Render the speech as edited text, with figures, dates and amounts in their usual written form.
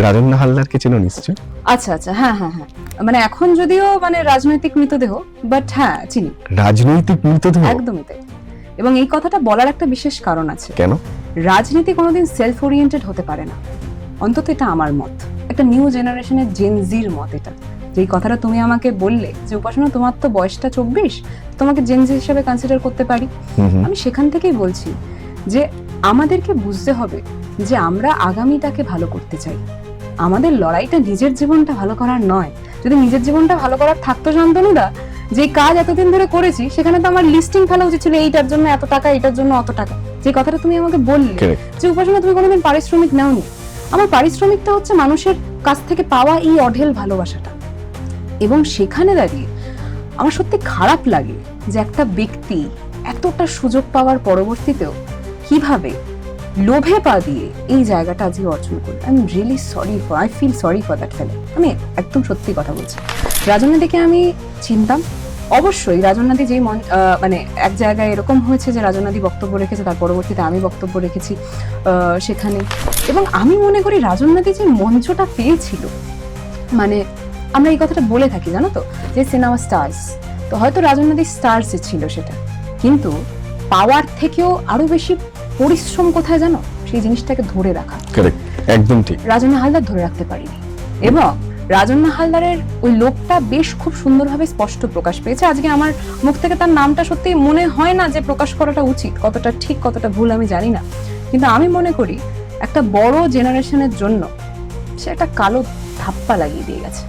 রাজন্না হালদারকে চেনো নিশ্চয়? আচ্ছা আচ্ছা, হ্যাঁ হ্যাঁ হ্যাঁ, মানে এখন যদিও মানে রাজনৈতিক মৃতদেহ, বাট হ্যাঁ চিনি। রাজনৈতিক মৃতদেহ? একদমই তাই। এবং এই কথাটা বলার একটা বিশেষ কারণ আছে। কেন? রাজনীতি কোনোদিন সেলফ ওরিয়েন্টেড হতে পারে না, অন্তত এটা আমার মত, একটা নিউ জেনারেশনের জেনজির মত এটা। যেই কথাটা তুমি আমাকে বললে যে উপাসনা তোমার তো বয়সটা 24, তোমাকে জেনজি হিসেবে কনসিডার করতে পারি, আমি সেখান থেকেই বলছি যে আমাদেরকে বুঝতে হবে যে আমরা আগামীটাকে ভালো করতে চাই। আমাদের লড়াইটা নিজের জীবনটা ভালো করার নয়। যদি নিজের জীবনটা ভালো করার থাকতো শান্তনুদা, যে কাজ এতদিন ধরে করেছি সেখানে তো আমার লিস্টিং ফেলা উচিত ছিল, এইটার জন্য এত টাকা, এটার জন্য অত টাকা। যে কথাটা তুমি আমাকে বললে যে উপাসনা তুমি কোনোদিন পারিশ্রমিক নাওনি, আমার পারিশ্রমিকটা হচ্ছে মানুষের কাছ থেকে পাওয়া এই অঢেল ভালোবাসাটা। এবং সেখানে দাঁড়িয়ে আমার সত্যি খারাপ লাগে যে একটা ব্যক্তি এতটা সুযোগ পাওয়ার পরবর্তীতেও কিভাবে লোভে পা দিয়ে এই জায়গাটা আজকে অর্জন করলো। I am really sorry for, I feel sorry for that fellow. আমি একদম সত্যি কথা বলছি। রাজন্যাদিকে আমি চিনতাম অবশ্যই। রাজন্যাদি যেই মানে এক জায়গায় এরকম হয়েছে যে রাজন্যাদি বক্তব্য রেখেছে, তার পরবর্তীতে আমি বক্তব্য রেখেছি সেখানে। এবং আমি মনে করি রাজন্যাদি যে মঞ্চটা পেয়েছিল, মানে আমরা এই কথাটা বলে থাকি জানো তো, যে সিনেমা স্টার্স, তো হয়তো রাজন্যাদি স্টার্স ছিল সেটা, কিন্তু পাওয়ার থেকেও আরো বেশি পরিশ্রম কোথায় জানো, সেই জিনিসটাকে ধরে রাখা। একদম ঠিক। রাজন্না হালদার ধরে রাখতে পারিনি, এবং রাজন্না হালদারের ওই লোকটা বেশ খুব সুন্দরভাবে স্পষ্ট প্রকাশ পেয়েছে। আজকে আমার মুখ থেকে তার নামটা সত্যি মনে হয় না যে প্রকাশ করাটা উচিত, কতটা ঠিক কতটা ভুল আমি জানি না, কিন্তু আমি মনে করি একটা বড় জেনারেশনের জন্য সে একটা কালো ধাপ্পা লাগিয়ে দিয়ে গেছে।